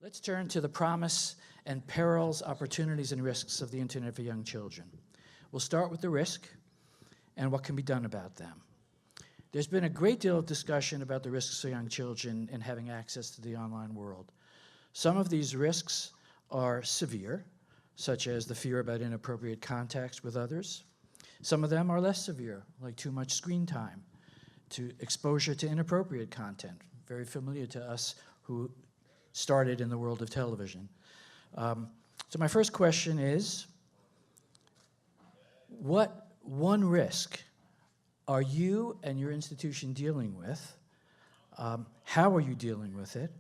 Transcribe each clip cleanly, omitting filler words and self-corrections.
Let's turn to the promise and perils, opportunities, and risks of the internet for young children. We'll start with the risk and what can be done about them. There's been a great deal of discussion about the risks of young children in having access to the online world. Some of these risks are severe, such as the fear about inappropriate contacts with others. Some of them are less severe, like too much screen time, to exposure to inappropriate content, very familiar to us who started in the world of television. So my first question is, what one risk are you and your institution dealing with? How are you dealing with it?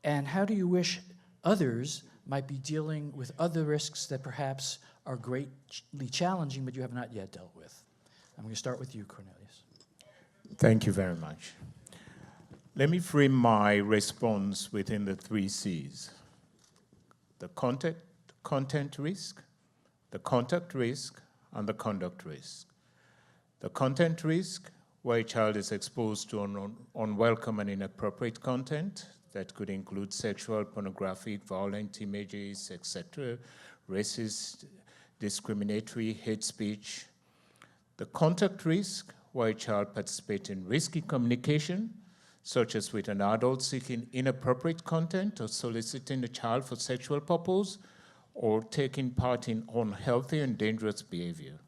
And how do you wish others might be dealing with other risks that perhaps are greatly challenging but you have not yet dealt with? I'm going to start with you, Cornelius. Thank you very much. Let me frame my response within the 3 C's. The content risk, the contact risk, and the conduct risk. The content risk, where a child is exposed to unwelcome and inappropriate content that could include sexual, pornographic, violent images, etc., racist, discriminatory, hate speech. The contact risk, where a child participates in risky communication, such as with an adult seeking inappropriate content or soliciting a child for sexual purpose, or taking part in unhealthy and dangerous behavior.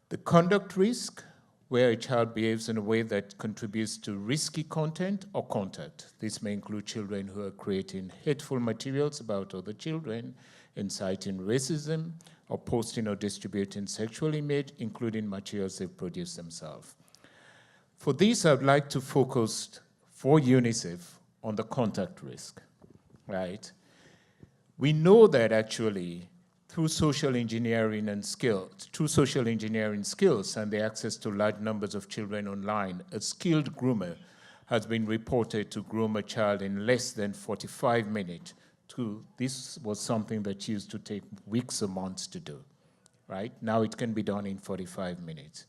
The conduct risk, where a child behaves in a way that contributes to risky content or contact. This may include children who are creating hateful materials about other children, inciting racism, or posting or distributing sexual image, including materials they've produced themselves. For this, I'd like to focus for UNICEF on the contact risk, right? We know that actually through social engineering skills and the access to large numbers of children online, a skilled groomer has been reported to groom a child in less than 45 minutes. This was something that used to take weeks or months to do, right? Now it can be done in 45 minutes.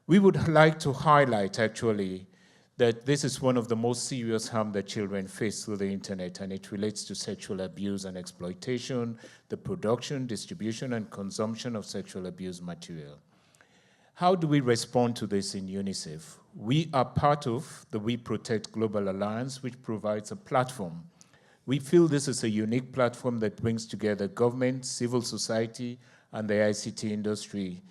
We would like to highlight actually that this is one of the most serious harm that children face through the internet, and it relates to sexual abuse and exploitation, the production, distribution, and consumption of sexual abuse material. How do we respond to this in UNICEF? We are part of the We Protect Global Alliance, which provides a platform. We feel this is a unique platform that brings together government, civil society, and the ICT industry.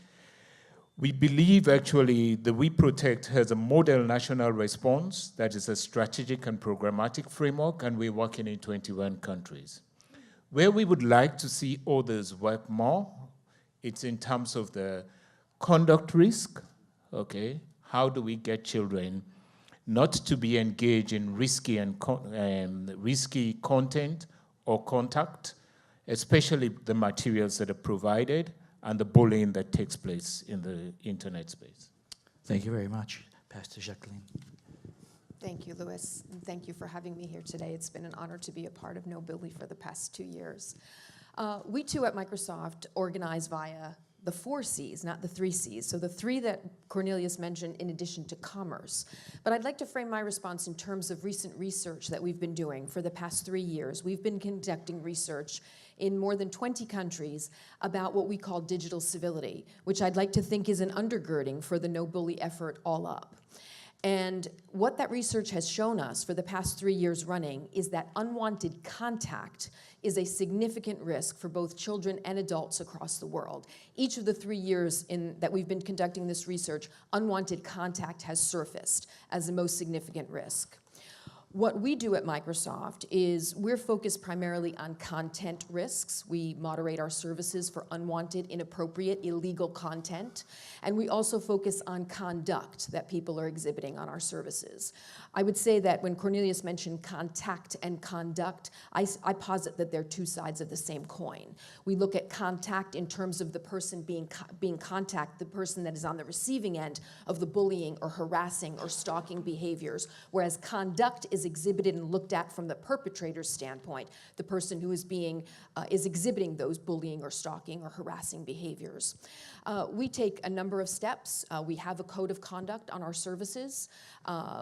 We believe actually that We Protect has a model national response that is a strategic and programmatic framework, and we're working in 21 countries. Where we would like to see others work more, it's in terms of the conduct risk, okay? How do we get children not to be engaged in risky content or contact, especially the materials that are provided, and the bullying that takes place in the internet space. Thank you very much, Pastor Jacqueline. Thank you, Louis, and thank you for having me here today. It's been an honor to be a part of No Bully for the past 2 years. We too at Microsoft organize via the 4 C's, not the 3 C's. So the 3 that Cornelius mentioned in addition to commerce. But I'd like to frame my response in terms of recent research that we've been doing for the past 3 years. We've been conducting research in more than 20 countries about what we call digital civility, which I'd like to think is an undergirding for the No Bully effort all up. And what that research has shown us for the past 3 years running is that unwanted contact is a significant risk for both children and adults across the world. Each of the 3 years that we've been conducting this research, unwanted contact has surfaced as the most significant risk. What we do at Microsoft is we're focused primarily on content risks. We moderate our services for unwanted, inappropriate, illegal content. And we also focus on conduct that people are exhibiting on our services. I would say that when Cornelius mentioned contact and conduct, I posit that they're 2 sides of the same coin. We look at contact in terms of the person being contacted, the person that is on the receiving end of the bullying or harassing or stalking behaviors, whereas conduct is exhibited and looked at from the perpetrator's standpoint, the person who is exhibiting those bullying or stalking or harassing behaviors. We take a number of steps. We have a code of conduct on our services.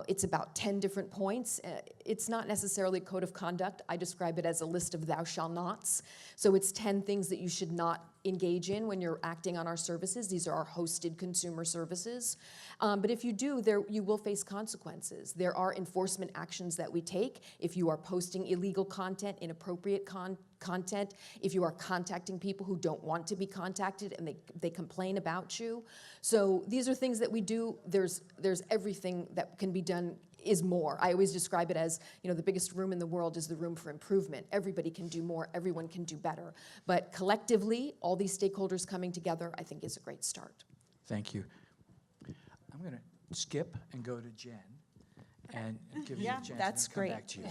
It's about 10 different points. It's not necessarily a code of conduct. I describe it as a list of thou shall nots. So it's 10 things that you should not engage in when you're acting on our services. These are our hosted consumer services. But if you do, you will face consequences. There are enforcement actions that we take if you are posting illegal content, inappropriate content, if you are contacting people who don't want to be contacted and they complain about you. So these are things that we do. There's everything that can be done is more. I always describe it as, the biggest room in the world is the room for improvement. Everybody can do more, everyone can do better. But collectively, all these stakeholders coming together, I think is a great start. Thank you. I'm going to skip and go to Jen and give you a chance that's to come great. back to you.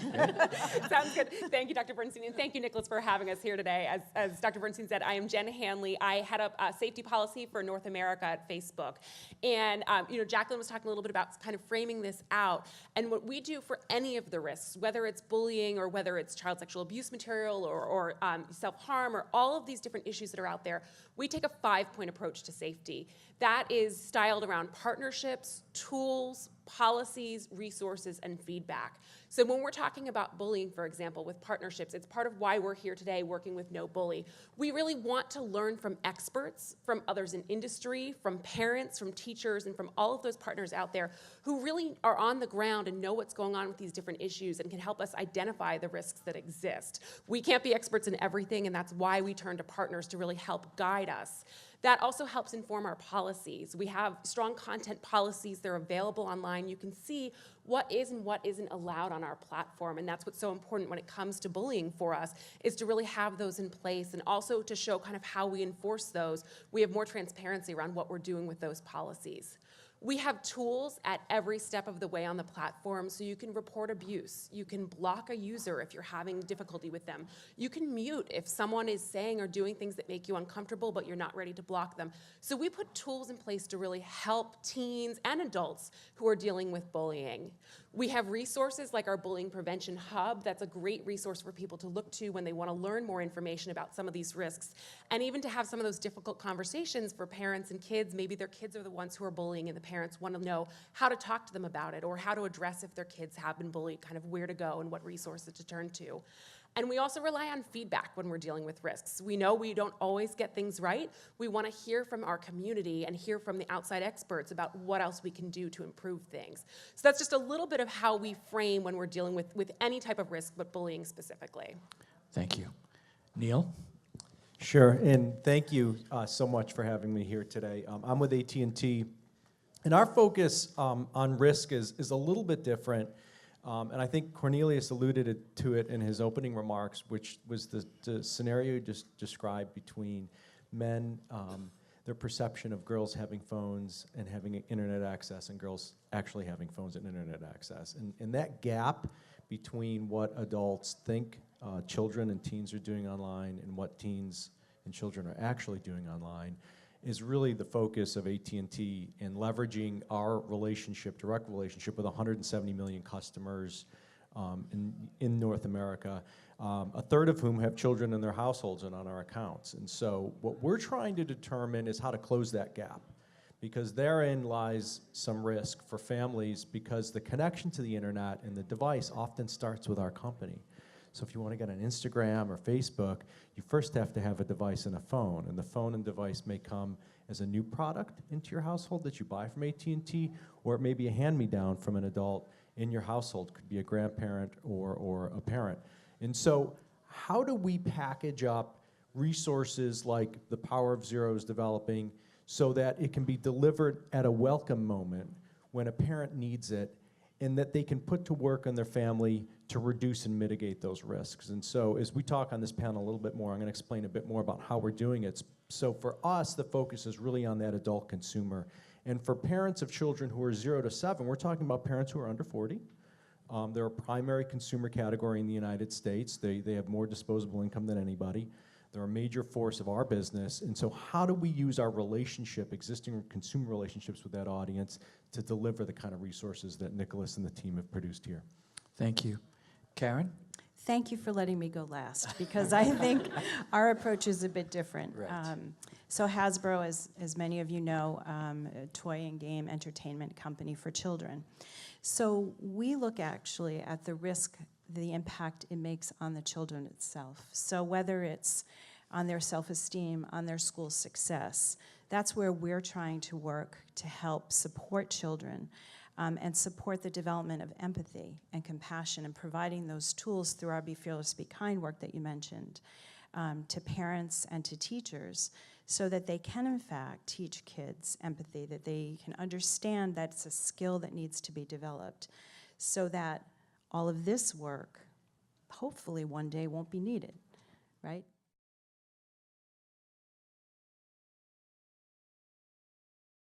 Sounds good. Thank you, Dr. Bernstein, and thank you, Nicholas, for having us here today. As Dr. Bernstein said, I am Jen Hanley. I head up safety policy for North America at Facebook. And Jacqueline was talking a little bit about kind of framing this out. And what we do for any of the risks, whether it's bullying or whether it's child sexual abuse material or self-harm or all of these different issues that are out there, we take a 5-point approach to safety. That is styled around partnerships, tools, policies, resources, and feedback. So when we're talking about bullying, for example, with partnerships, it's part of why we're here today working with No Bully. We really want to learn from experts, from others in industry, from parents, from teachers, and from all of those partners out there who really are on the ground and know what's going on with these different issues and can help us identify the risks that exist. We can't be experts in everything, and that's why we turn to partners to really help guide us. That also helps inform our policies. We have strong content policies. They're available online. You can see what is and what isn't allowed on our platform, and that's what's so important when it comes to bullying for us, is to really have those in place and also to show kind of how we enforce those. We have more transparency around what we're doing with those policies. We have tools at every step of the way on the platform, so you can report abuse. You can block a user if you're having difficulty with them. You can mute if someone is saying or doing things that make you uncomfortable, but you're not ready to block them. So we put tools in place to really help teens and adults who are dealing with bullying. We have resources like our Bullying Prevention Hub. That's a great resource for people to look to when they want to learn more information about some of these risks, and even to have some of those difficult conversations for parents and kids. Maybe their kids are the ones who are bullying and the parents want to know how to talk to them about it or how to address if their kids have been bullied, kind of where to go and what resources to turn to. And we also rely on feedback when we're dealing with risks. We know we don't always get things right. We want to hear from our community and hear from the outside experts about what else we can do to improve things. So that's just a little bit of how we frame when we're dealing with any type of risk, but bullying specifically. Thank you. Neil? Sure, and thank you so much for having me here today. I'm with AT&T, and our focus on risk is a little bit different. And I think Cornelius alluded to it in his opening remarks, which was the scenario you just described between men, their perception of girls having phones and having internet access, and girls actually having phones and internet access. And that gap between what adults think children and teens are doing online and what teens and children are actually doing online is really the focus of AT&T in leveraging our relationship, direct relationship with 170 million customers in North America, a third of whom have children in their households and on our accounts. And so what we're trying to determine is how to close that gap, because therein lies some risk for families, because the connection to the internet and the device often starts with our company. So if you want to get on Instagram or Facebook, you first have to have a device and a phone, and the phone and device may come as a new product into your household that you buy from AT&T, or it may be a hand-me-down from an adult in your household. Could be a grandparent or a parent. And so how do we package up resources like the Power of Zero is developing so that it can be delivered at a welcome moment when a parent needs it, and that they can put to work on their family to reduce and mitigate those risks? And so as we talk on this panel a little bit more, I'm going to explain a bit more about how we're doing it. So for us, the focus is really on that adult consumer. And for parents of children who are 0 to 7, we're talking about parents who are under 40. They're a primary consumer category in the United States. They have more disposable income than anybody. They're a major force of our business. And so how do we use our existing consumer relationships with that audience to deliver the kind of resources that Nicholas and the team have produced here? Thank you. Karen? Thank you for letting me go last, because I think our approach is a bit different. Right. So Hasbro, as many of you know, a toy and game entertainment company for children. So we look actually at the risk, the impact it makes on the children itself. So whether it's on their self-esteem, on their school success, that's where we're trying to work to help support children and support the development of empathy and compassion, and providing those tools through our Be Fearless, Be Kind work that you mentioned to parents and to teachers, so that they can in fact teach kids empathy, that they can understand that it's a skill that needs to be developed, so that all of this work hopefully one day won't be needed, right?